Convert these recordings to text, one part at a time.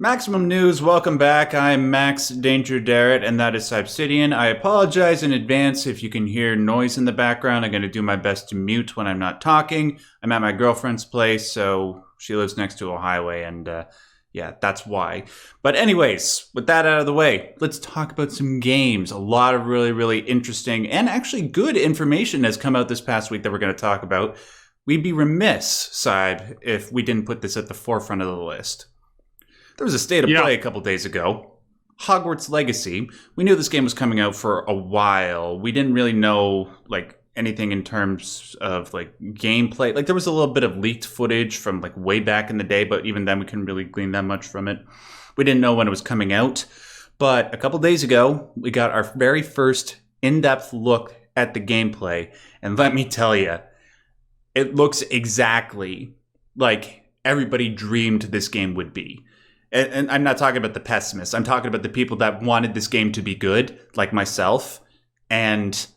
Maximum News, welcome back. I'm Max Derrat, and that is Sybsidian. I apologize in advance if you can hear noise in the background. I'm going to do my best to mute when I'm not talking. I'm at my girlfriend's place, so she lives next to a highway, and yeah, that's why. But anyways, with that out of the way, let's talk about some games. A lot of really, really interesting and actually good information has come out this past week that we're going to talk about. We'd be remiss, Syb, if we didn't put this at the forefront of the list. There was a state of play a couple days ago. Hogwarts Legacy. We knew this game was coming out for a while. We didn't really know anything in terms of gameplay. There was a little bit of leaked footage from way back in the day, but even then we couldn't really glean that much from it. We didn't know when it was coming out. But a couple days ago, we got our very first in-depth look at the gameplay. And let me tell you, it looks exactly like everybody dreamed this game would be. And I'm not talking about the pessimists. I'm talking about the people that wanted this game to be good, like myself. And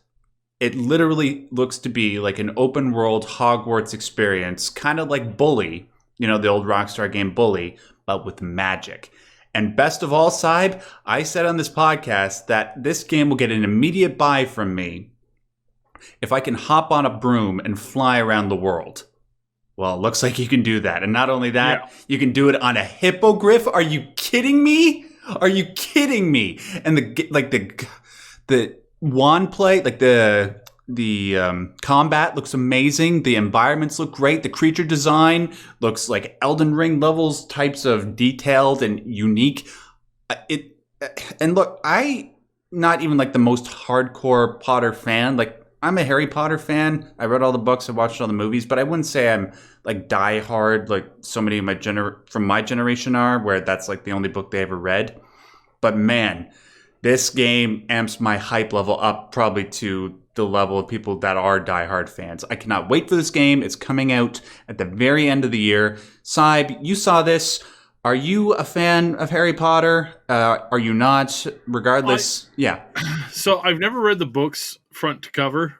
it literally looks to be like an open world Hogwarts experience, kind of like Bully, the old Rockstar game Bully, but with magic. And best of all, Syb, I said on this podcast that this game will get an immediate buy from me if I can hop on a broom and fly around the world. Well, it looks like you can do that. And not only that, you can do it on a hippogriff. Are you kidding me? Are you kidding me? And the wand play, the combat looks amazing. The environments look great. The creature design looks like Elden Ring levels, types of detailed and unique. And look, I not even the most hardcore Potter fan. I'm a Harry Potter fan. I read all the books, I watched all the movies, but I wouldn't say I'm die hard like so many of from my generation are, where that's the only book they ever read. But man, this game amps my hype level up probably to the level of people that are diehard fans. I cannot wait for this game. It's coming out at the very end of the year. Syb, you saw this. Are you a fan of Harry Potter? Are you not? Regardless, yeah. So I've never read the books front to cover.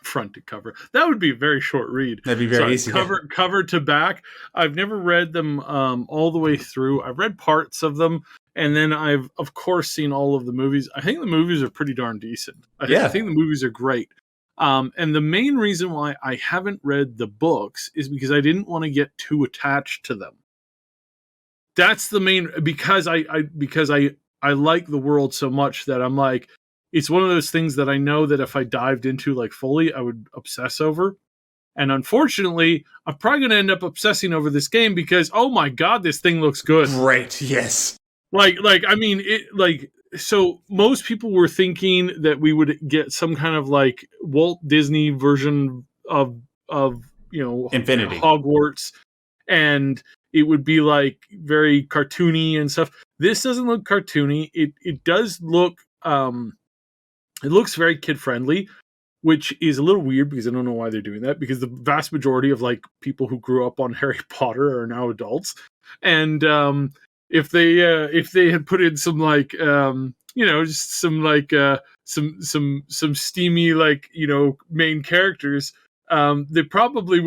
Front to cover. That would be a very short read. That'd be very easy. Cover to back. I've never read them all the way through. I've read parts of them, and then I've of course seen all of the movies. I think the movies are pretty darn decent. I think the movies are great. And the main reason why I haven't read the books is because I didn't want to get too attached to them. That's the main, because I like the world so much that I'm it's one of those things that I know that if I dived into fully, I would obsess over. And unfortunately, I'm probably going to end up obsessing over this game because, oh my God, this thing looks good. Right. Yes. So most people were thinking that we would get some kind of Walt Disney version of Infinity Hogwarts, and it would be very cartoony and stuff. This doesn't look cartoony. It does look, it looks very kid friendly, which is a little weird because I don't know why they're doing that, because the vast majority of people who grew up on Harry Potter are now adults. And if they had put in some just some steamy main characters, they'd probably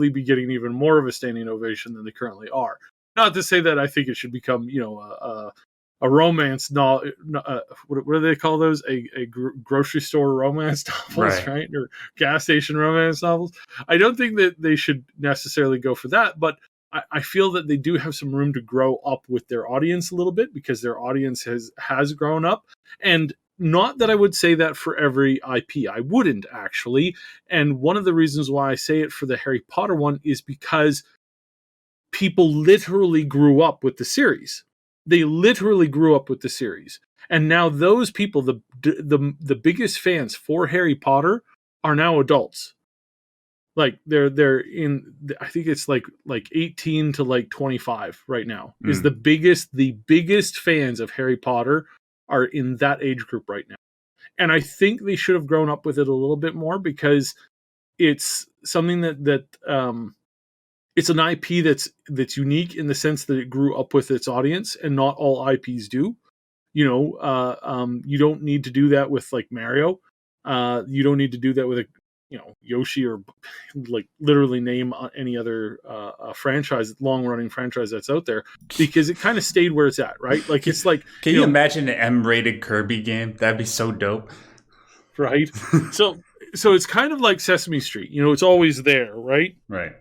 be getting even more of a standing ovation than they currently are. Not to say that I think it should become a romance novel. What do they call those? A grocery store romance novels, right? Or gas station romance novels. I don't think that they should necessarily go for that, but I feel that they do have some room to grow up with their audience a little bit, because their audience has grown up. And not that I would say that for every IP. I wouldn't, actually. And one of the reasons why I say it for the Harry Potter one is because people literally grew up with the series. They literally grew up with the series. And now those people, the biggest fans for Harry Potter, are now adults. They're in, I think it's 18 to 25 right now. Is the biggest fans of Harry Potter are in that age group right now. And I think they should have grown up with it a little bit more, because it's something that it's an IP that's unique in the sense that it grew up with its audience, and not all IPs do. You don't need to do that with Mario. You don't need to do that with Yoshi or like literally name any other franchise, long running franchise that's out there, because it kind of stayed where it's at, right? Like it's like, Can you imagine an M-rated Kirby game? That'd be so dope. right? So it's kind of like Sesame Street, it's always there, right? Right.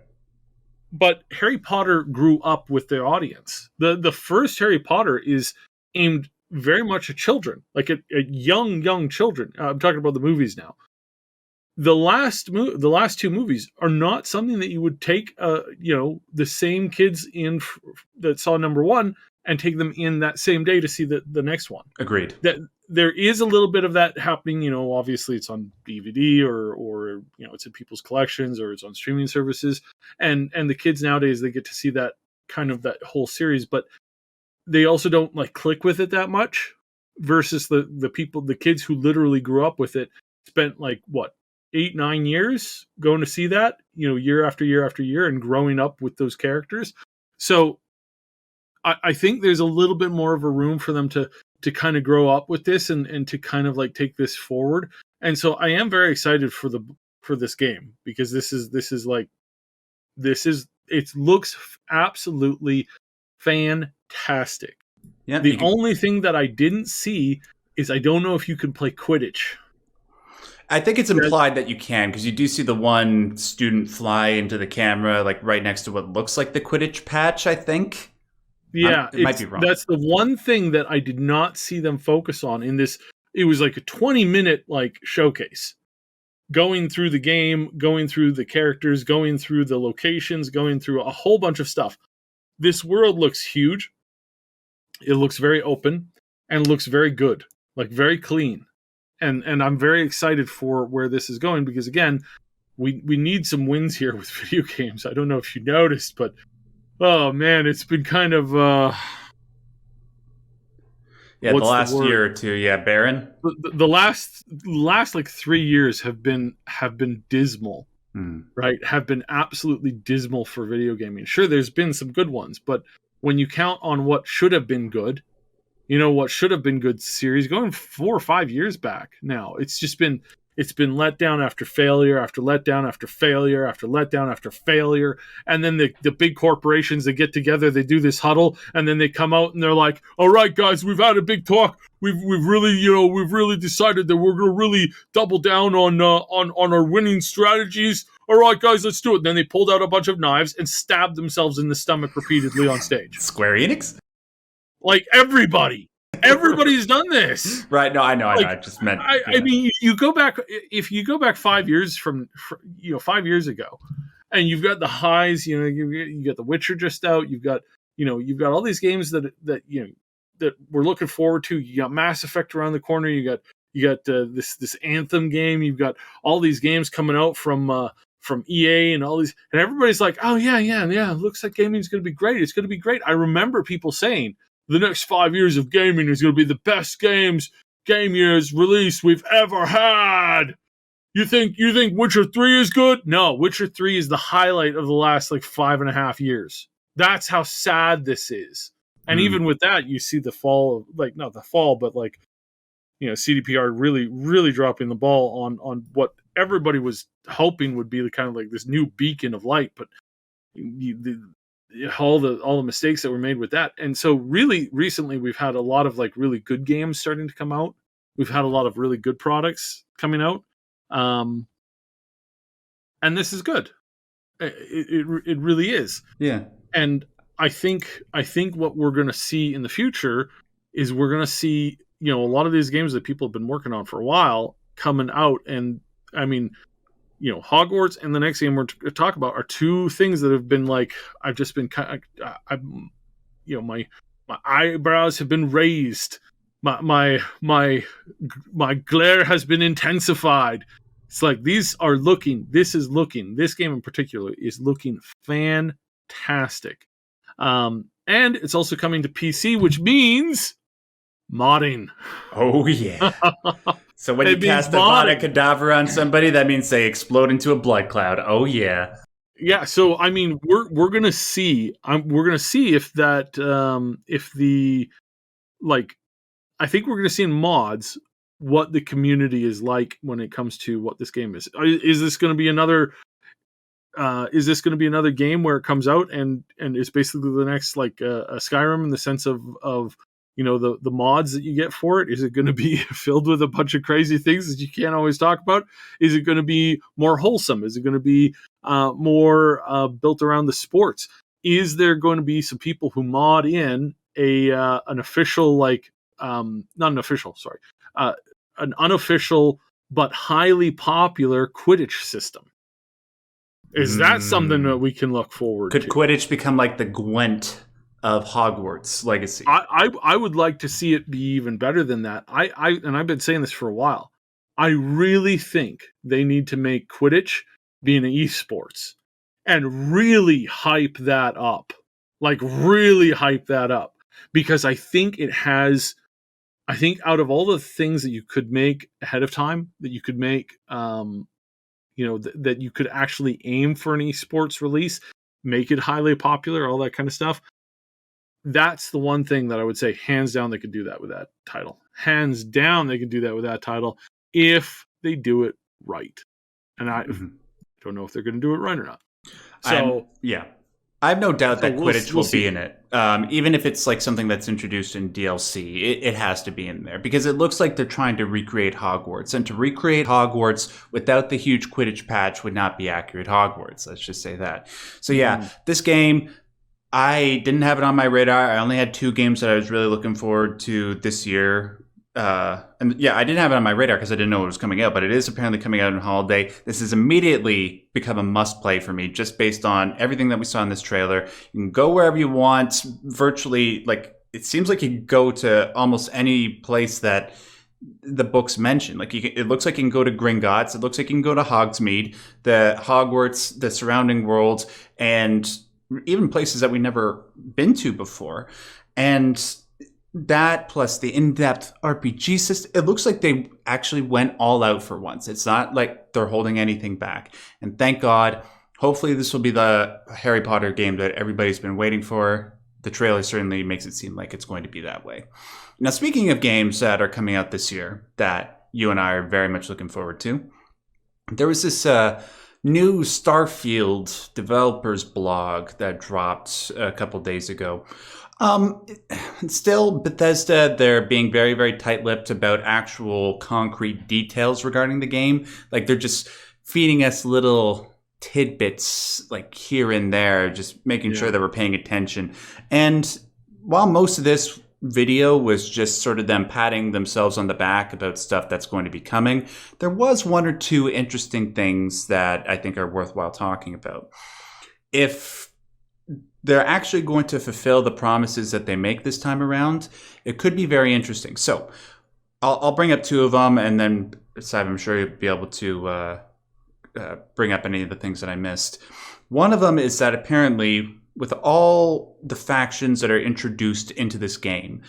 But Harry Potter grew up with their audience. The first Harry Potter is aimed very much at children, like at young children. I'm talking about the movies now. The last two movies are not something that you would take, the same kids in that saw number one and take them in that same day to see the next one. Agreed. That there is a little bit of that happening. Obviously it's on DVD or it's in people's collections or it's on streaming services, and the kids nowadays, they get to see that kind of that whole series, but they also don't like click with it that much. Versus the kids who literally grew up with it, spent like what, 8-9 years going to see that, year after year after year, and growing up with those characters. So I think there's a little bit more of a room for them to kind of grow up with this and to kind of like take this forward. And so I am very excited for this game, because it looks absolutely fantastic. Yeah. The only thing that I didn't see is I don't know if you can play Quidditch. I think it's implied that you can, because you do see the one student fly into the camera, like right next to what looks like the Quidditch patch, I think. Yeah, it might be wrong. That's the one thing that I did not see them focus on in this. It was like a 20-minute like showcase, going through the game, going through the characters, going through the locations, going through a whole bunch of stuff. This world looks huge. It looks very open and looks very good, like very clean. And I'm very excited for where this is going, because again, we need some wins here with video games. I don't know if you noticed, but oh man, it's been kind of the last year or two, barren. The last like 3 years have been dismal, right? Have been absolutely dismal for video gaming. Sure, there's been some good ones, but when you count on what should have been good, what should have been good series going 4 or 5 years back now, it's been letdown after failure after letdown after failure after letdown after failure. And then the big corporations, they get together, they do this huddle, and then they come out and they're like, all right guys, we've had a big talk, we've really decided that we're going to really double down on our winning strategies. All right guys, let's do it. And then they pulled out a bunch of knives and stabbed themselves in the stomach repeatedly on stage. Square Enix? Like everybody's done this, right? No, I know. I just meant. I mean, you go back. If you go back 5 years 5 years ago, and you've got the highs. You got The Witcher just out. You've got all these games that we're looking forward to. You got Mass Effect around the corner. You got this Anthem game. You've got all these games coming out from EA and all these, and everybody's like, oh yeah. It looks like gaming's going to be great. It's going to be great. I remember people saying, the next 5 years of gaming is going to be the best game years release we've ever had. You think Witcher 3 is good? No, Witcher 3 is the highlight of the last like 5.5 years. That's how sad this is. And even with that, you see the fall of, like, not the fall, but like, CDPR really, really dropping the ball on what everybody was hoping would be the kind of like this new beacon of light. But all the mistakes that were made with that. And so really recently we've had a lot of like really good games starting to come out. We've had a lot of really good products coming out. And this is good. It really is. Yeah. And I think what we're going to see in the future is we're going to see, a lot of these games that people have been working on for a while coming out. And I mean, Hogwarts and the next game we're to talk about are two things that have been like, I've just been kind of, my eyebrows have been raised. My glare has been intensified. It's like this game in particular is looking fantastic. And it's also coming to PC, which means modding. Oh yeah. So when you cast the Avada Kedavra on somebody, that means they explode into a blood cloud. Oh yeah. Yeah. So I mean, we're gonna see. We're gonna see if that I think we're gonna see in mods what the community is like when it comes to what this game is. Is this going to be another? Is this going to be another game where it comes out and it's basically the next like a Skyrim in the sense of the mods that you get for it? Is it going to be filled with a bunch of crazy things that you can't always talk about? Is it going to be more wholesome? Is it going to be more built around the sports? Is there going to be some people who mod in an official not an official, sorry, an unofficial but highly popular Quidditch system? Is that something that we can look forward to? Could Quidditch become like the Gwent of Hogwarts Legacy? I would like to see it be even better than that. And I've been saying this for a while. I really think they need to make Quidditch be an esports and really hype that up. Like really hype that up. Because I think out of all the things that you could make ahead of time, that you could make that you could actually aim for an esports release, make it highly popular, all that kind of stuff. That's the one thing that I would say, hands down, they could do that with that title. Hands down, they could do that with that title if they do it right. And I don't know if they're going to do it right or not. So I have no doubt that Quidditch will be in it. Even if it's like something that's introduced in DLC, it has to be in there because it looks like they're trying to recreate Hogwarts. And to recreate Hogwarts without the huge Quidditch patch would not be accurate Hogwarts. Let's just say that. So this game, I didn't have it on my radar. I only had 2 games that I was really looking forward to this year. I didn't have it on my radar because I didn't know it was coming out, but it is apparently coming out on holiday. This has immediately become a must play for me just based on everything that we saw in this trailer. You can go wherever you want, virtually, like it seems like you can go to almost any place that the books mention. Like it looks like you can go to Gringotts, it looks like you can go to Hogsmeade, the Hogwarts, the surrounding worlds, and even places that we've never been to before. And that plus the in-depth RPG system, it looks like they actually went all out for once. It's not like they're holding anything back. And thank God, hopefully this will be the Harry Potter game that everybody's been waiting for. The trailer certainly makes it seem like it's going to be that way. Now, speaking of games that are coming out this year that you and I are very much looking forward to, there was this new Starfield developers blog that dropped a couple days ago. Still, Bethesda, they're being very, very tight-lipped about actual concrete details regarding the game. Like, they're just feeding us little tidbits, like, here and there, just making sure that we're paying attention. And while most of this video was just sort of them patting themselves on the back about stuff that's going to be coming, there was 1 or 2 interesting things that I think are worthwhile talking about. If they're actually going to fulfill the promises that they make this time around, it could be very interesting. So I'll bring up 2 of them, and then, Saib, I'm sure you'll be able to bring up any of the things that I missed. One of them is that apparently, with all the factions that are introduced into this game,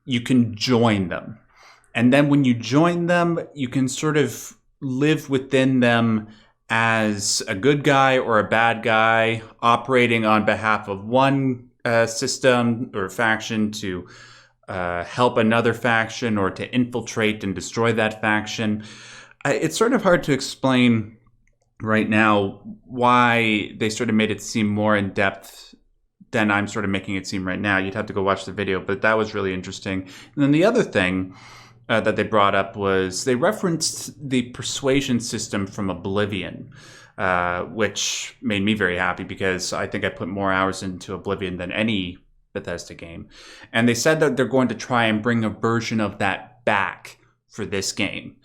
you can join them. And then when you join them, you can sort of live within them as a good guy or a bad guy, operating on behalf of one system or faction to help another faction or to infiltrate and destroy that faction. It's sort of hard to explain right now why they sort of made it seem more in depth than I'm sort of making it seem right now. You'd have to go watch the video, but that was really interesting. And then the other thing that they brought up was they referenced the persuasion system from Oblivion, which made me very happy because I think I put more hours into Oblivion than any Bethesda game. And they said that they're going to try and bring a version of that back for this game.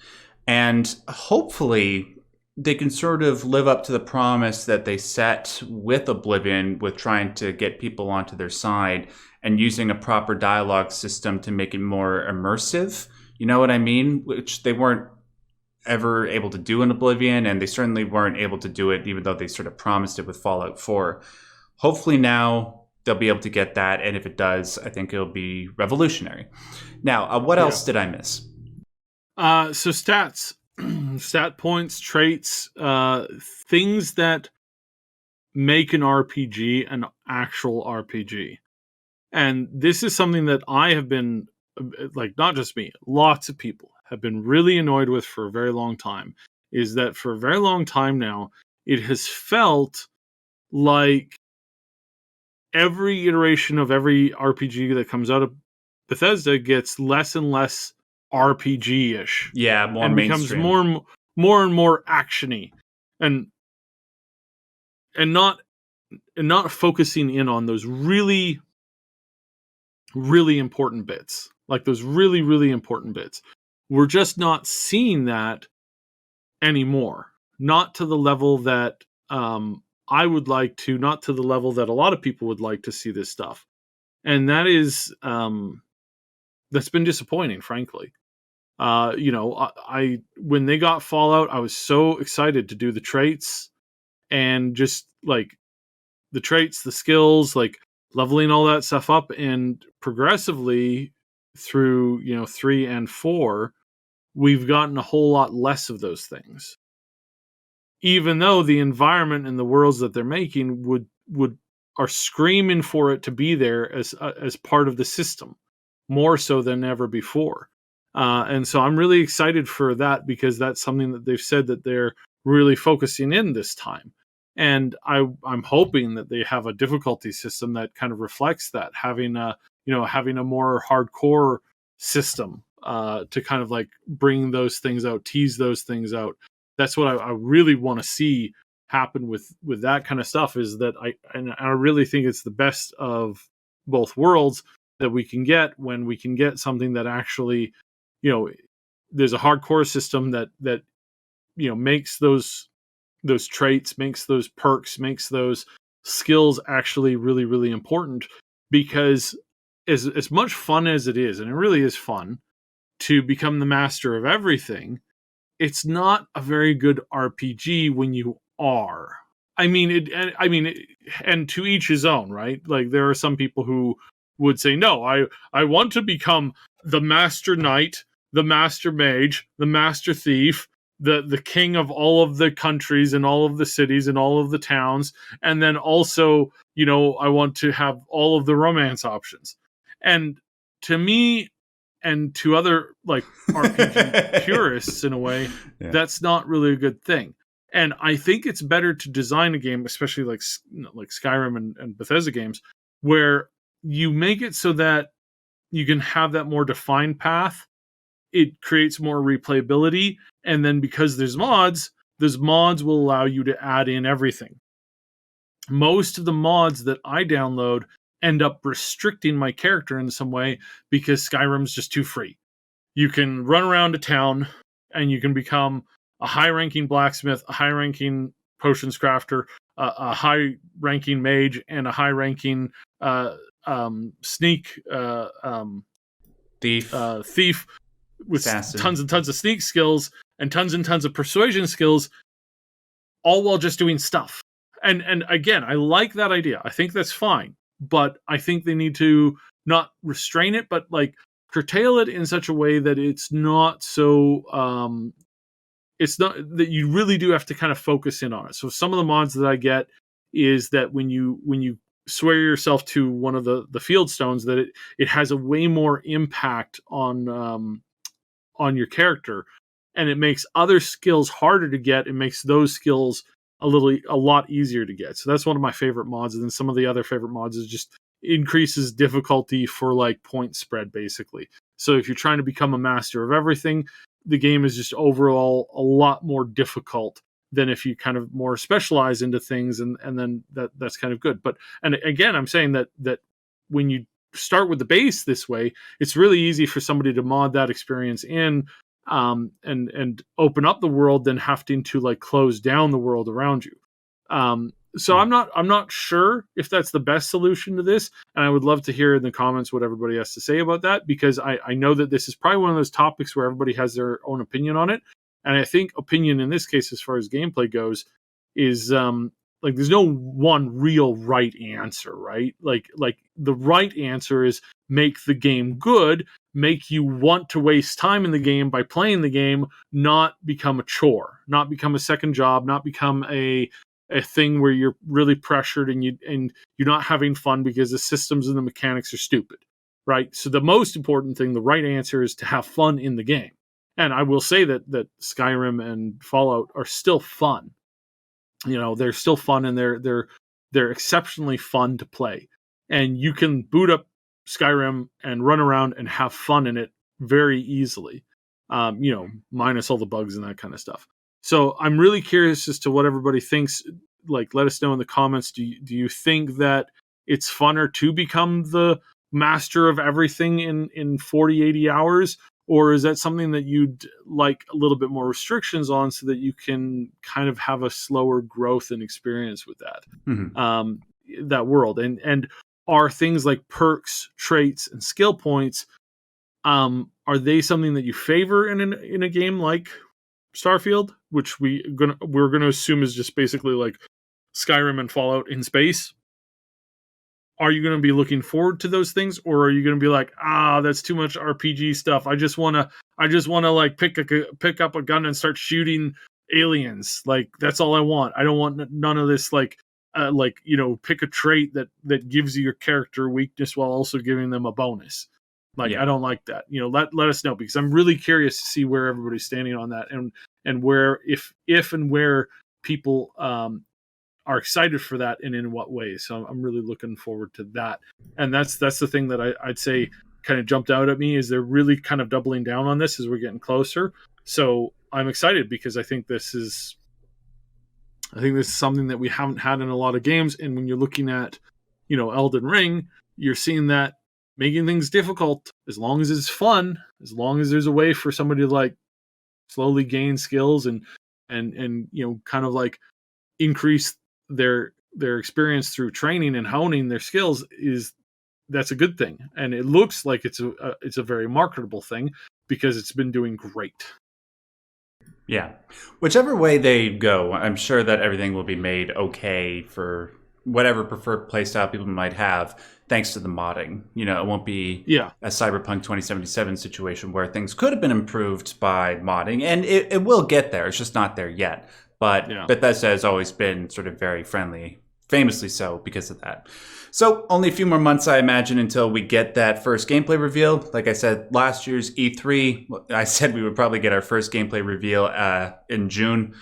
And hopefully they can sort of live up to the promise that they set with Oblivion, with trying to get people onto their side and using a proper dialogue system to make it more immersive. You know what I mean? Which they weren't ever able to do in Oblivion, and they certainly weren't able to do it even though they sort of promised it with Fallout 4. Hopefully now they'll be able to get that, and if it does, I think it'll be revolutionary. Now, what else did I miss? So stats. Stat points, traits, things that make an RPG an actual RPG. And this is something that I have been, like, not just me, lots of people have been really annoyed with for a very long time is that for a very long time now, it has felt like every iteration of every RPG that comes out of Bethesda gets less and less RPG-ish Yeah, more and becomes mainstream. more and more actiony, and and not focusing in on those really really important bits, like those really really important bits. We're just not seeing that anymore. Not to the level that I would like to, not to the level that a lot of people would like to see this stuff. And that is that's been disappointing, frankly. I when they got Fallout, I was so excited to do the traits and just like the traits, the skills, like leveling all that stuff up, and progressively through 3 and 4, we've gotten a whole lot less of those things. Even though the environment and the worlds that they're making would are screaming for it to be there as part of the system, more so than ever before. And so I'm really excited for that, because that's something that they've said that they're really focusing in this time. And I'm hoping that they have a difficulty system that kind of reflects that, having a more hardcore system to kind of like bring those things out, tease those things out. That's what I really want to see happen with that kind of stuff, is that I really think it's the best of both worlds that we can get, when we can get something that actually, there's a hardcore system that makes those traits, makes those perks, makes those skills actually really really important. Because as much fun as it is, and it really is fun to become the master of everything, it's not a very good RPG when you are. And to each his own, right? Like there are some people who would say, "No, I want to become the master knight, the master mage, the master thief, the king of all of the countries and all of the cities and all of the towns, and then also, I want to have all of the romance options." And to me, and to other like RPG purists in a way, Yeah. that's not really a good thing. And I think it's better to design a game, especially like Skyrim and Bethesda games, where you make it so that you can have that more defined path. It creates more replayability, and then because there's mods, those mods will allow you to add in everything. Most of the mods that I download end up restricting my character in some way, because Skyrim's just too free. You can run around a town and you can become a high-ranking blacksmith, a high-ranking potions crafter, a high-ranking mage, and a high-ranking sneak Thief, thief with assassin. tons and tons of sneak skills and tons of persuasion skills, all while just doing stuff. And again, I like that idea. I think that's fine, but I think they need to not restrain it, but like curtail it in such a way that it's not so it's not that you really do have to kind of focus in on it. So some of the mods that I get is that when you swear yourself to one of the field stones, that it has a way more impact on your character, and it makes other skills harder to get. It makes those skills a lot easier to get. So that's one of my favorite mods. And then some of the other favorite mods is just increases difficulty for like point spread, basically. So if you're trying to become a master of everything, the game is just overall a lot more difficult than if you kind of more specialize into things, and then that's kind of good. But and again, I'm saying that when you start with the base this way, it's really easy for somebody to mod that experience in, and open up the world than having to like close down the world around you. So I'm not sure if that's the best solution to this, and I would love to hear in the comments what everybody has to say about that, because I know that this is probably one of those topics where everybody has their own opinion on it, and I think opinion in this case, as far as gameplay goes, is like there's no one real right answer, right? Like the right answer is make the game good, make you want to waste time in the game by playing the game, not become a chore, not become a second job, not become a thing where you're really pressured and you're not having fun because the systems and the mechanics are stupid, right? So the most important thing, the right answer, is to have fun in the game. And I will say that Skyrim and Fallout are still fun. They're still fun, and they're exceptionally fun to play. And you can boot up Skyrim and run around and have fun in it very easily. Minus all the bugs and that kind of stuff. So I'm really curious as to what everybody thinks. Like, let us know in the comments. Do you think that it's funner to become the master of everything in 40, 80 hours? Or is that something that you'd like a little bit more restrictions on so that you can kind of have a slower growth and experience with that, that world? And are things like perks, traits, and skill points, are they something that you favor in a game like Starfield, which we're gonna assume is just basically like Skyrim and Fallout in space? Are you going to be looking forward to those things, or are you going to be like, that's too much RPG stuff. I just want to like pick up a gun and start shooting aliens. Like, that's all I want. I don't want none of this pick a trait that gives you your character weakness while also giving them a bonus. Like, I don't like that. Let us know, because I'm really curious to see where everybody's standing on that, and where if and where people are excited for that, and in what ways. So I'm really looking forward to that. And that's the thing that I'd say kind of jumped out at me, is they're really kind of doubling down on this as we're getting closer. So I'm excited, because I think this is something that we haven't had in a lot of games. And when you're looking at, Elden Ring, you're seeing that making things difficult, as long as it's fun, as long as there's a way for somebody to like slowly gain skills and kind of like increase their experience through training and honing their skills, that's a good thing. And it looks like it's a very marketable thing, because it's been doing great. Yeah. Whichever way they go, I'm sure that everything will be made okay for whatever preferred playstyle people might have, thanks to the modding. It won't be a Cyberpunk 2077 situation where things could have been improved by modding, and it will get there. It's just not there yet. But Bethesda has always been sort of very friendly, famously so because of that. So only a few more months, I imagine, until we get that first gameplay reveal. Like I said, last year's E3, I said we would probably get our first gameplay reveal in June.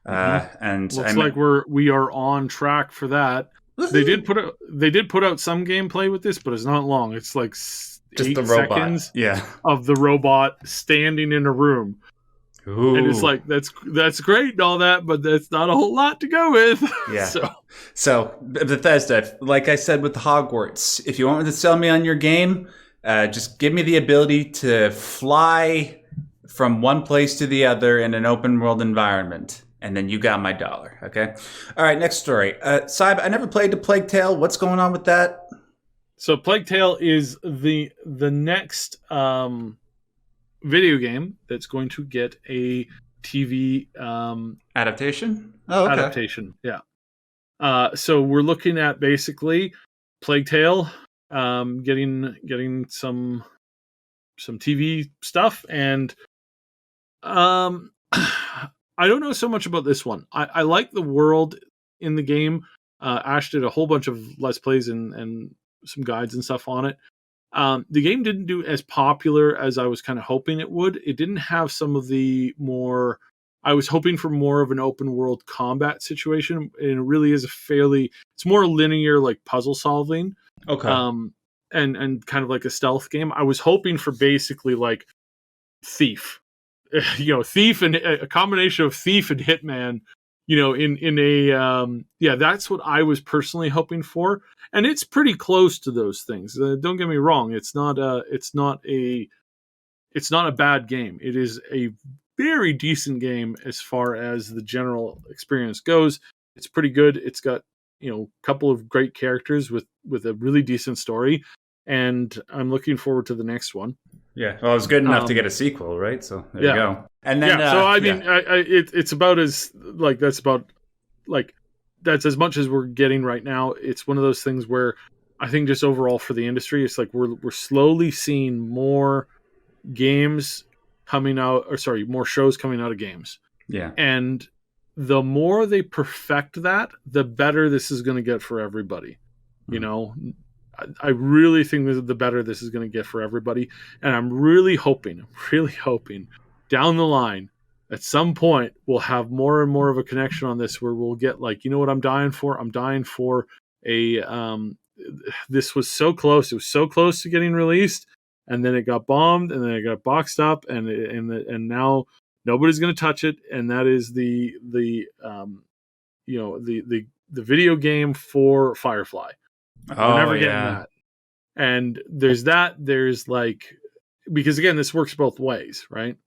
And looks like we are on track for that. They did put out some gameplay with this, but it's not long. It's like just 8 the robot. Seconds of the robot standing in a room. Ooh. And it's like, that's great and all that, but that's not a whole lot to go with. Yeah. So Bethesda, like I said with Hogwarts, if you want to sell me on your game, just give me the ability to fly from one place to the other in an open world environment, and then you got my dollar. Okay. All right. Next story. Syb, I never played the Plague Tale. What's going on with that? So Plague Tale is the next video game that's going to get a TV adaptation. Oh, okay. Adaptation, yeah. So we're looking at basically Plague Tale getting some TV stuff, and I don't know so much about this one. I like the world in the game. Ash did a whole bunch of Let's Plays and some guides and stuff on it. The game didn't do as popular as I was kind of hoping it would. It didn't have some of the more... I was hoping for more of an open world combat situation, and it really is it's more linear, like puzzle solving. Okay. And kind of like a stealth game. I was hoping for basically like Thief. Thief, and a combination of Thief and Hitman, in a that's what I was personally hoping for. And it's pretty close to those things. Don't get me wrong. It's not a bad game. It is a very decent game as far as the general experience goes. It's pretty good. It's got, a couple of great characters with a really decent story. And I'm looking forward to the next one. Yeah. Well, it was good enough to get a sequel, right? So there you go. And then, it's about as like, that's as much as we're getting right now. It's one of those things where I think just overall for the industry, it's like we're slowly seeing more games coming out, more shows coming out of games. Yeah. And the more they perfect that, the better this is going to get for everybody. Mm-hmm. I really think that the better this is going to get for everybody. And I'm really hoping down the line, at some point, we'll have more and more of a connection on this where we'll get like, you know what I'm dying for? I'm dying for a, this was so close. It was so close to getting released, and then it got bombed, and then it got boxed up, and now nobody's going to touch it. And that is the video game for Firefly. We're never getting that. And there's like, because again, this works both ways, right?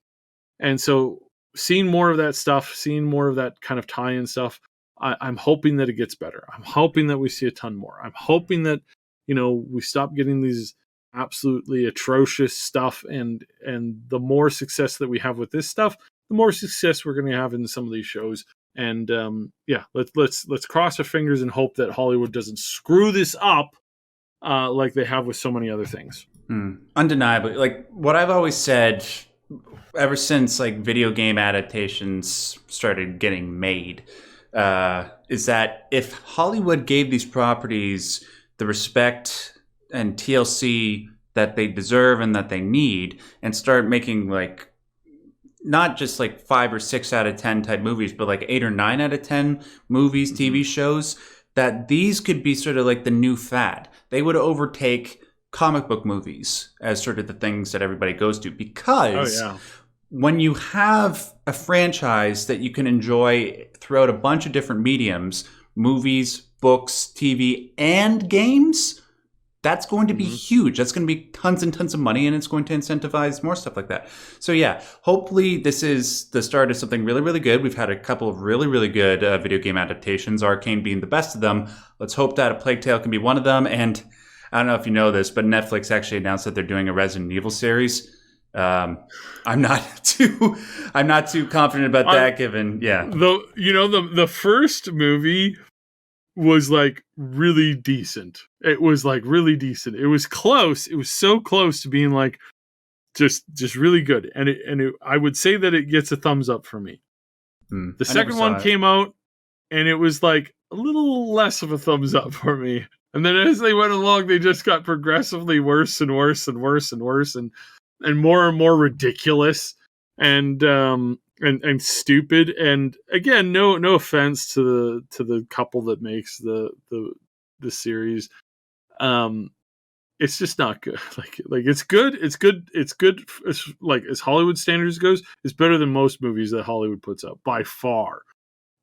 And so seeing more of that stuff, seeing more of that kind of tie-in stuff, I'm hoping that it gets better. I'm hoping that we see a ton more. I'm hoping that, we stop getting these absolutely atrocious stuff, and the more success that we have with this stuff, the more success we're going to have in some of these shows. And let's cross our fingers and hope that Hollywood doesn't screw this up like they have with so many other things. Undeniably, like what I've always said ever since like video game adaptations started getting made, is that if Hollywood gave these properties the respect and TLC that they deserve and that they need, and start making like not just like 5 or 6 out of 10 type movies, but like 8 or 9 out of 10 movies, TV shows, that these could be sort of like the new fad. They would overtake comic book movies as sort of the things that everybody goes to, because when you have a franchise that you can enjoy throughout a bunch of different mediums, movies, books, TV, and games, that's going to be huge. That's going to be tons and tons of money, and it's going to incentivize more stuff like that. So yeah, hopefully this is the start of something really, really good. We've had a couple of really, really good video game adaptations, Arcane being the best of them. Let's hope that A Plague Tale can be one of them. And I don't know if you know this, but Netflix actually announced that they're doing a Resident Evil series. I'm not too confident about that, given the first movie was like really decent. It was like really decent. It was close. It was so close to being like just really good. And I would say that it gets a thumbs up for me. The second one came out, and it was like a little less of a thumbs up for me. And then as they went along, they just got progressively worse and worse and worse and worse and more ridiculous and stupid. And again, no offense to the couple that makes the series. It's just not good. Like it's good. It's good. Like as Hollywood standards goes, it's better than most movies that Hollywood puts out by far.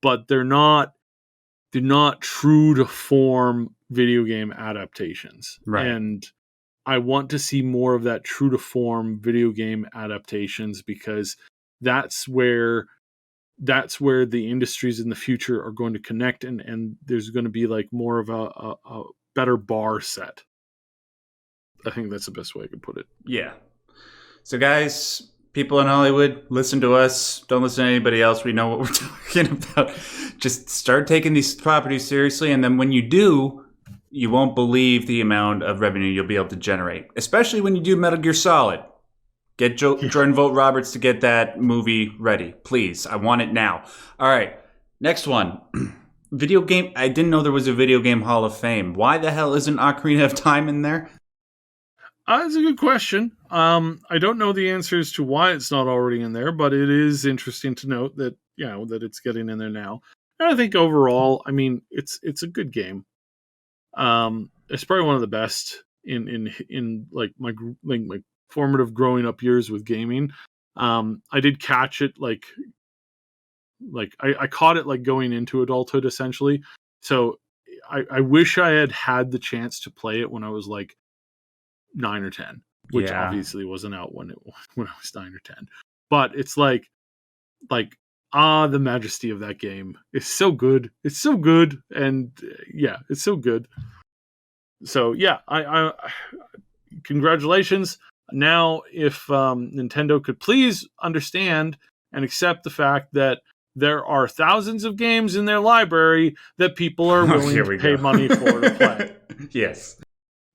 But they're not true to form video game adaptations. Right. And I want to see more of that true to form video game adaptations, because that's where the industries in the future are going to connect, and there's going to be like more of a better bar set. I think that's the best way I could put it. Yeah. So guys, people in Hollywood, listen to us. Don't listen to anybody else. We know what we're talking about. Just start taking these properties seriously, and then when you do, you won't believe the amount of revenue you'll be able to generate, especially when you do Metal Gear Solid. Get Jordan Vogt Roberts to get that movie ready. Please. I want it now. All right. Next one. Video game. I didn't know there was a Video Game Hall of Fame. Why the hell isn't Ocarina of Time in there? That's a good question. I don't know the answers to why it's not already in there, but it is interesting to note that, that it's getting in there now. And I think overall, I mean, it's a good game. It's probably one of the best in like my formative growing up years with gaming. I did catch it like I caught it like going into adulthood essentially. So I wish I had the chance to play it when I was like 9 or 10, which obviously wasn't out when I was 9 or 10. But it's like the majesty of that game is so good. It's so good, and it's so good. So I congratulations. Now, if Nintendo could please understand and accept the fact that there are thousands of games in their library that people are willing to pay money for to play. Yes.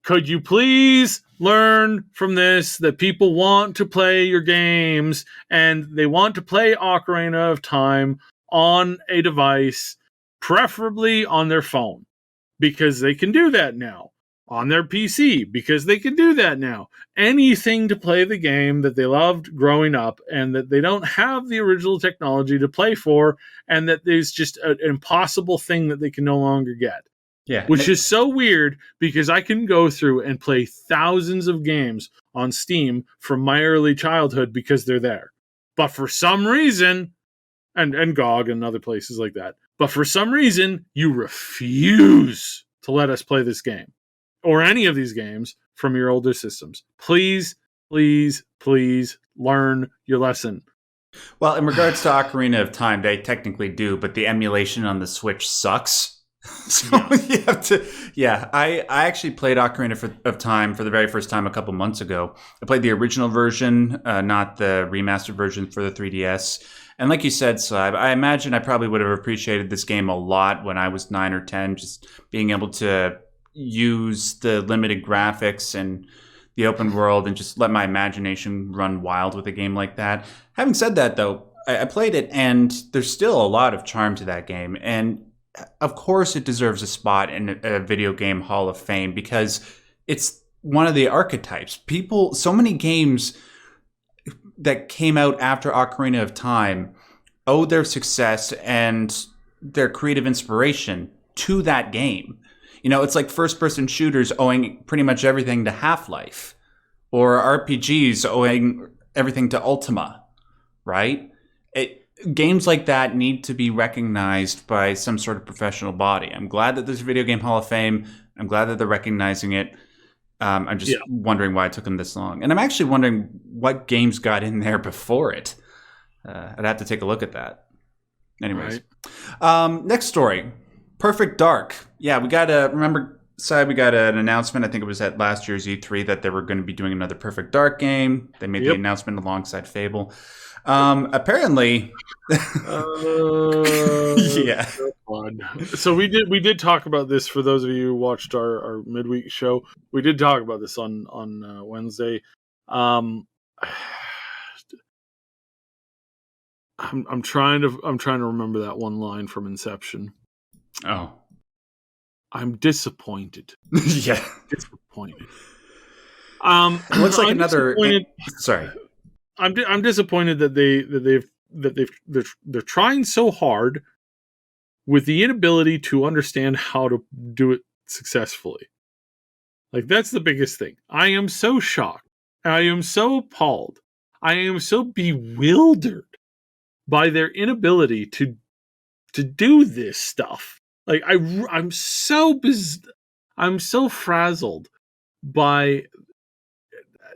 Could you please learn from this that people want to play your games, and they want to play Ocarina of Time on a device, preferably on their phone, because they can do that now. on their PC because they can do that now. Anything to play the game that they loved growing up and that they don't have the original technology to play for, and that there's just an impossible thing that they can no longer get. Yeah. Which is so weird because I can go through and play thousands of games on Steam from my early childhood because they're there. But for some reason, and GOG and other places like that, but for some reason, you refuse to let us play this game or any of these games from your older systems. Please, please, please learn your lesson. Well, in regards to Ocarina of Time, they technically do, but the emulation on the Switch sucks. So you have to, I actually played Ocarina of Time for the very first time a couple months ago. I played the original version, not the remastered version for the 3DS. And like you said, Saib, I imagine I probably would have appreciated this game a lot when I was 9 or 10, just being able to use the limited graphics and the open world and just let my imagination run wild with a game like that. Having said that, though, I played it and there's still a lot of charm to that game. And of course it deserves a spot in a video game hall of fame because it's one of the archetypes. So many games that came out after Ocarina of Time owe their success and their creative inspiration to that game. You know, it's like first-person shooters owing pretty much everything to Half-Life, or RPGs owing everything to Ultima, right? Games like that need to be recognized by some sort of professional body. I'm glad that there's a Video Game Hall of Fame. I'm glad that they're recognizing it. I'm just wondering why it took them this long. And I'm actually wondering what games got in there before it. I'd have to take a look at that. Anyways. Right. Next story. Perfect Dark. Yeah, we got we got an announcement, I think it was at last year's E3, that they were going to be doing another Perfect Dark game. They made the announcement alongside Fable. Apparently, yeah. So we did talk about this for those of you who watched our midweek show. We did talk about this on Wednesday. I'm trying to remember that one line from Inception. Oh, I'm disappointed. Yeah, disappointed. It looks like another. Sorry. I'm disappointed that they're trying so hard with the inability to understand how to do it successfully. Like, that's the biggest thing. I am so shocked. I am so appalled. I am so bewildered by their inability to do this stuff. Like, I'm so frazzled by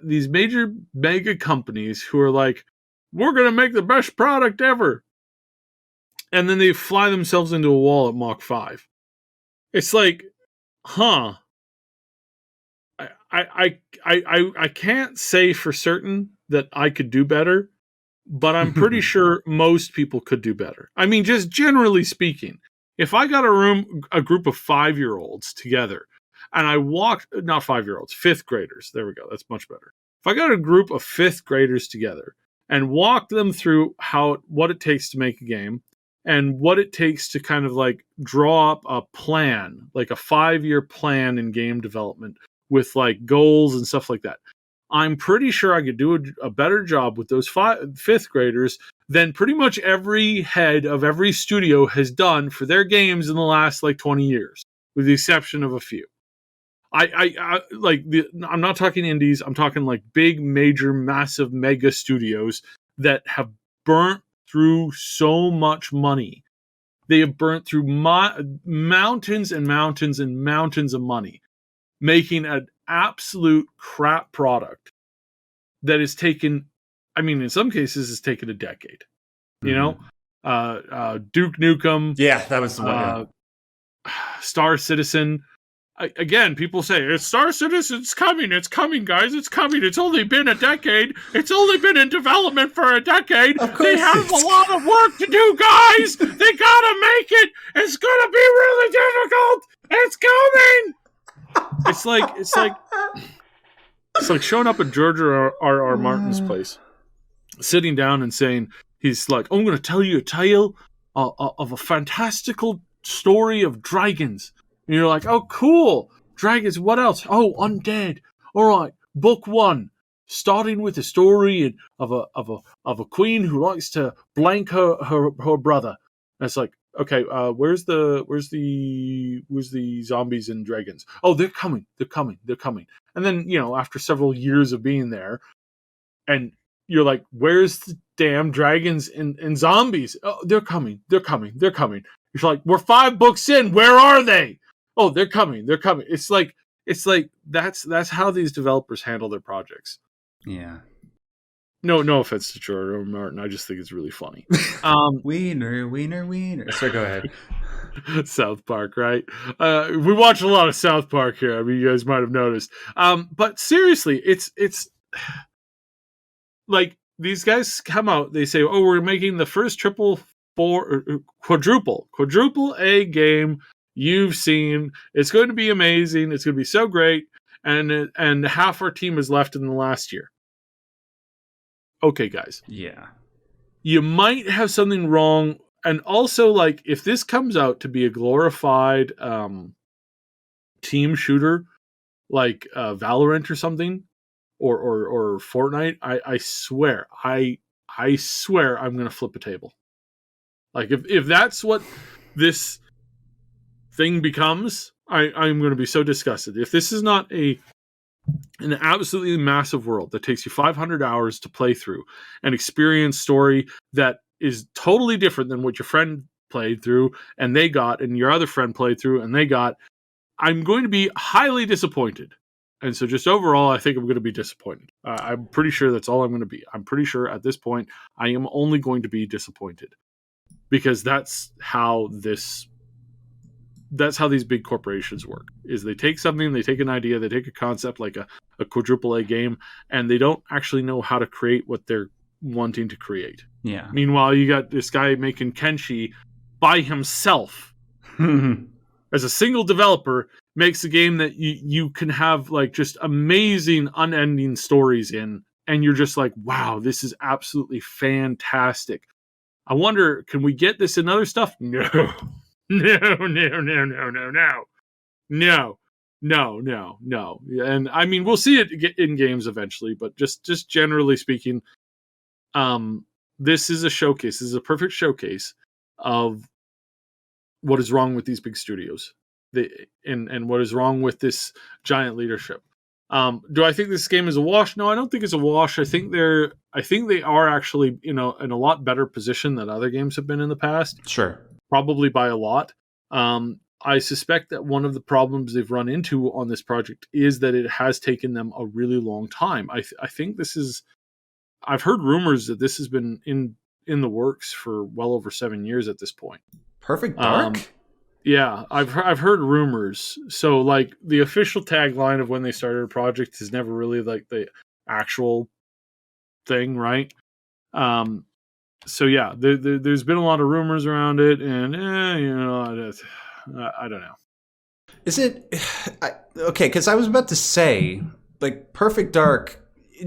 these major mega companies who are like, we're going to make the best product ever. And then they fly themselves into a wall at Mach 5. It's like, I can't say for certain that I could do better, but I'm pretty sure most people could do better. I mean, just generally speaking, if I got a group of 5-year-olds together, and I walked, not 5-year-olds, 5th graders. There we go. That's much better. If I got a group of 5th graders together and walked them through what it takes to make a game and what it takes to kind of like draw up a plan, like a 5-year plan in game development with like goals and stuff like that, I'm pretty sure I could do a better job with those 5th graders than pretty much every head of every studio has done for their games in the last like 20 years, with the exception of a few. I'm not talking indies. I'm talking like big, major, massive, mega studios that have burnt through so much money. They have burnt through mountains and mountains and mountains of money, making an absolute crap product that has taken, I mean, in some cases, it's taken a decade. You know, Duke Nukem. Yeah, that was the one. Star Citizen. Again, people say, it's Star Citizen, it's coming, guys, it's coming. It's only been a decade. It's only been in development for a decade. They have a lot of work to do, guys. They gotta make it. It's gonna be really difficult. It's coming. It's like showing up at George R. Martin's place, sitting down and saying, he's like, I'm going to tell you a tale of a fantastical story of dragons. And you're like, oh, cool. dragons. What else? Oh, undead. All right, book 1, starting with a story of a queen who likes to blank her brother. And it's like, okay, where's the zombies and dragons? Oh, they're coming. And then, after several years of being there, and you're like, where's the damn dragons and zombies? Oh, they're coming. You're like, we're 5 books in. Where are they? Oh, they're coming. It's like that's how these developers handle their projects. Yeah. No offense to George R. R. Martin. I just think it's really funny. Wiener. So go ahead. South Park, right? We watch a lot of South Park here. I mean, you guys might have noticed. But seriously, it's like these guys come out. They say, "Oh, we're making the first quadruple A game you've seen. It's going to be amazing. It's going to be so great." And half our team is left in the last year. Okay, guys. Yeah. You might have something wrong. And also, like, if this comes out to be a glorified team shooter, like Valorant or something, or Fortnite, I swear I'm going to flip a table. Like, if that's what this thing becomes, I'm going to be so disgusted. If this is not an absolutely massive world that takes you 500 hours to play through and experience story that is totally different than what your friend played through and they got, and your other friend played through and they got, I'm going to be highly disappointed. And so just overall, I think I'm going to be disappointed. I'm pretty sure that's all I'm going to be. I'm pretty sure at this point, I am only going to be disappointed, because that's how these big corporations work. Is they take something, they take an idea, they take a concept like a quadruple A game, and they don't actually know how to create what they're wanting to create. Yeah. Meanwhile, you got this guy making Kenshi by himself as a single developer, makes a game that you can have like just amazing unending stories in, and you're just like, wow, this is absolutely fantastic. I wonder, can we get this in other stuff? No. No. And I mean, we'll see it in games eventually, but just generally speaking, this is a showcase. This is a perfect showcase of what is wrong with these big studios, and what is wrong with this giant leadership. Do I think this game is a wash? No, I don't think it's a wash. I think they are actually, in a lot better position than other games have been in the past. Sure. Probably by a lot. I suspect that one of the problems they've run into on this project is that it has taken them a really long time. I think I've heard rumors that this has been in the works for well over 7 years at this point. Perfect Dark? Yeah, I've heard rumors. So, like, the official tagline of when they started a project is never really like the actual thing, right? So yeah, there's been a lot of rumors around it, and I don't know. Is it okay? Because I was about to say, like, Perfect Dark,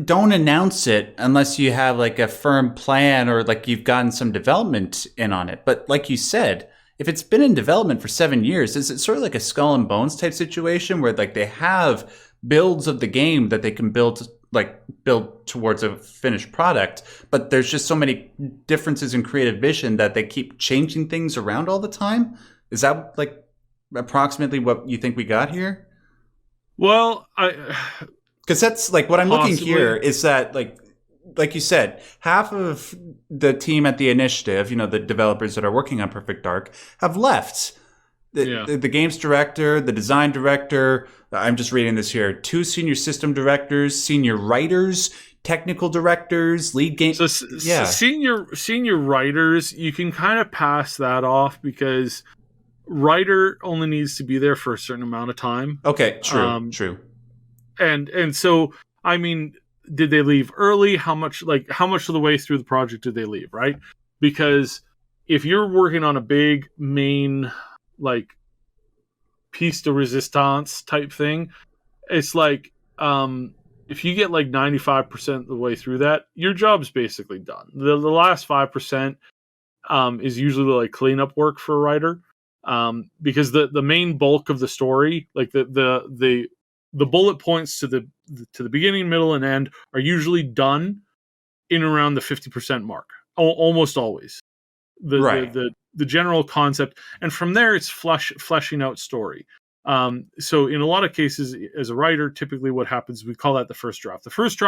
don't announce it unless you have like a firm plan or like you've gotten some development in on it. But like you said, if it's been in development for 7 years, is it sort of like a Skull and Bones type situation where like they have builds of the game that they can build towards a finished product, but there's just so many differences in creative vision that they keep changing things around all the time? Is that like approximately what you think we got here? Well, because that's like what I'm looking here is that like you said, half of the team at the initiative, the developers that are working on Perfect Dark, have left. The games director, the design director, I'm just reading this here, 2 senior system directors, senior writers, technical directors, lead game. So senior writers, you can kind of pass that off because writer only needs to be there for a certain amount of time. Okay, true. And so, I mean, did they leave early? How much of the way through the project did they leave, right? Because if you're working on a big main, like, piece de resistance type thing, it's like, if you get like 95% of the way through that, your job's basically done. The last 5% is usually like cleanup work for a writer. because the main bulk of the story, like the bullet points to the beginning, middle, and end, are usually done in around the 50% mark, almost always. Right. The general concept, and from there it's fleshing out story. So in a lot of cases, as a writer, typically what happens, we call that the first draft. The first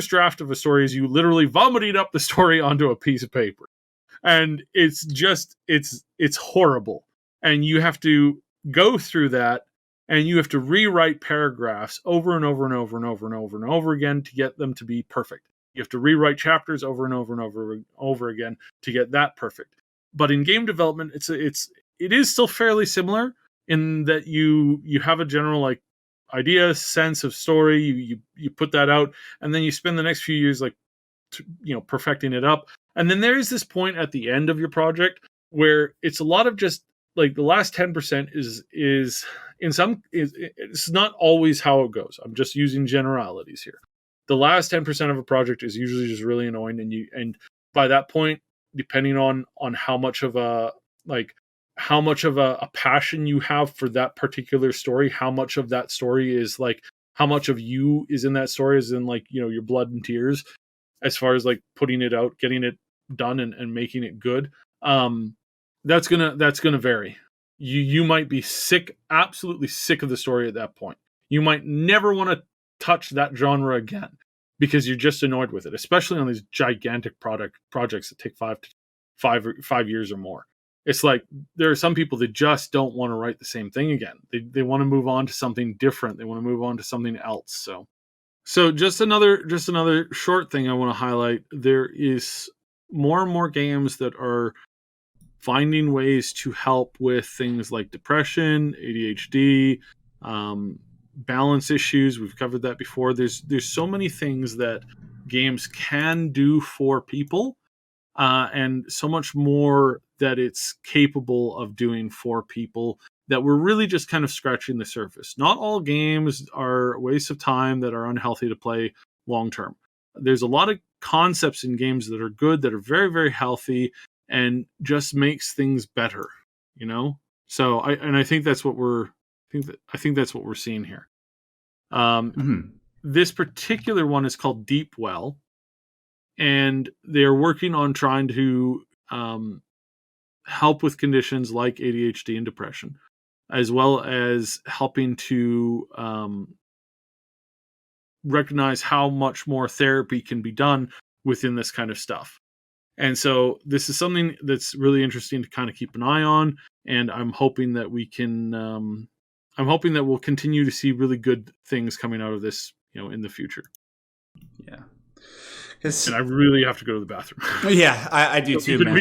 draft of a story is you literally vomiting up the story onto a piece of paper, and it's horrible, and you have to go through that, and you have to rewrite paragraphs over and over and over and over and over and over again to get them to be perfect. You have to rewrite chapters over and over and over and over again to get that perfect. But in game development, it is still fairly similar in that you have a general like idea, sense of story. You put that out, and then you spend the next few years like perfecting it up. And then there is this point at the end of your project where it's a lot of just like the last 10% is it's not always how it goes. I'm just using generalities here. The last 10% of a project is usually just really annoying, and by that point, depending on how much of a passion you have for that particular story, how much of that story is like how much of you is in that story, is in like your blood and tears, as far as like putting it out, getting it done, and making it good. That's gonna vary. You might be absolutely sick of the story at that point. You might never want to touch that genre again because you're just annoyed with it, especially on these gigantic projects that take 5 years or more. It's like there are some people that just don't want to write the same thing again. They want to move on to something different. They want to move on to something else. So just another short thing I want to highlight. There is more and more games that are finding ways to help with things like depression, ADHD, balance issues. We've covered that before. There's so many things that games can do for people, and so much more that it's capable of doing for people, that we're really just kind of scratching the surface. Not all games are wastes of time that are unhealthy to play long term. There's a lot of concepts in games that are good, that are very, very healthy, and just makes things better, So I think that's what we're seeing here. This particular one is called Deep Well, and they're working on trying to help with conditions like ADHD and depression, as well as helping to recognize how much more therapy can be done within this kind of stuff. And so this is something that's really interesting to kind of keep an eye on, and I'm hoping that we'll continue to see really good things coming out of this, in the future. Yeah. And I really have to go to the bathroom. Yeah, I do too, man.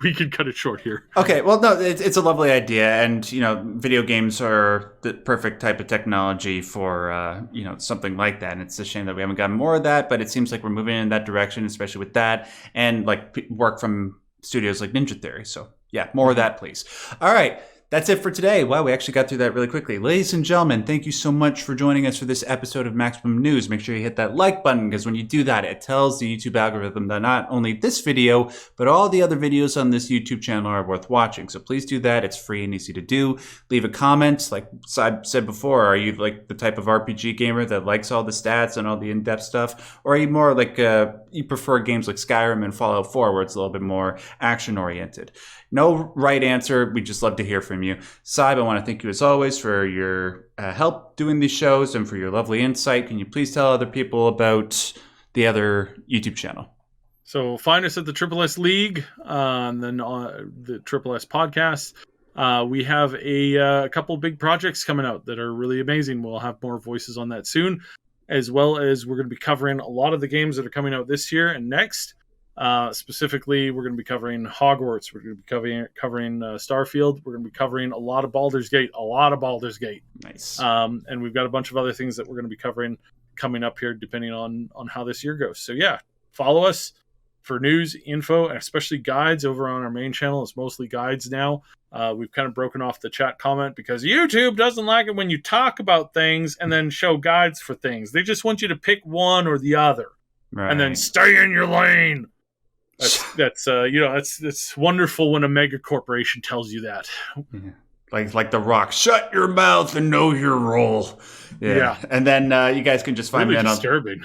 We could cut it short here. Okay, well, no, it's a lovely idea, and video games are the perfect type of technology for something like that. And it's a shame that we haven't gotten more of that, but it seems like we're moving in that direction, especially with that, and like work from studios like Ninja Theory. So yeah, more of that, please. All right. That's it for today. Wow, we actually got through that really quickly. Ladies and gentlemen, thank you so much for joining us for this episode of Maximum News. Make sure you hit that like button, because when you do that, it tells the YouTube algorithm that not only this video, but all the other videos on this YouTube channel are worth watching. So please do that. It's free and easy to do. Leave a comment. Like I said before, are you like the type of RPG gamer that likes all the stats and all the in-depth stuff? Or are you more like you prefer games like Skyrim and Fallout 4, where it's a little bit more action-oriented? No right answer. We just love to hear from you. Syb, I want to thank you as always for your help doing these shows and for your lovely insight. Can you please tell other people about the other YouTube channel? So find us at the Triple S League, and then the Triple S Podcast. We have a couple big projects coming out that are really amazing. We'll have more voices on that soon, as well as we're going to be covering a lot of the games that are coming out this year and next. Specifically, we're going to be covering Hogwarts. We're going to be covering Starfield. We're going to be covering a lot of Baldur's Gate. Nice. And we've got a bunch of other things that we're going to be covering coming up here, depending on how this year goes. So yeah, follow us for news, info, and especially guides over on our main channel. It's mostly guides now. We've kind of broken off the chat comment because YouTube doesn't like it when you talk about things and then show guides for things. They just want you to pick one or the other, Right. and then stay in your lane. That's wonderful when a mega corporation tells you that. Yeah. Like The Rock, shut your mouth and know your role. Yeah. And then you guys can just find really me on disturbing.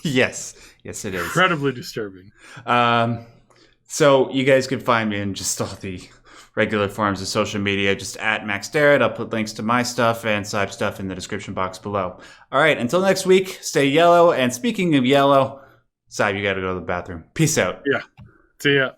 Yes, it is Incredibly disturbing. So you guys can find me in just all the regular forms of social media, just at Max Derrat. I'll put links to my stuff and Syb stuff in the description box below. All right, until next week, stay yellow. And speaking of yellow, Syb, you got to go to the bathroom. Peace out. Yeah. See ya.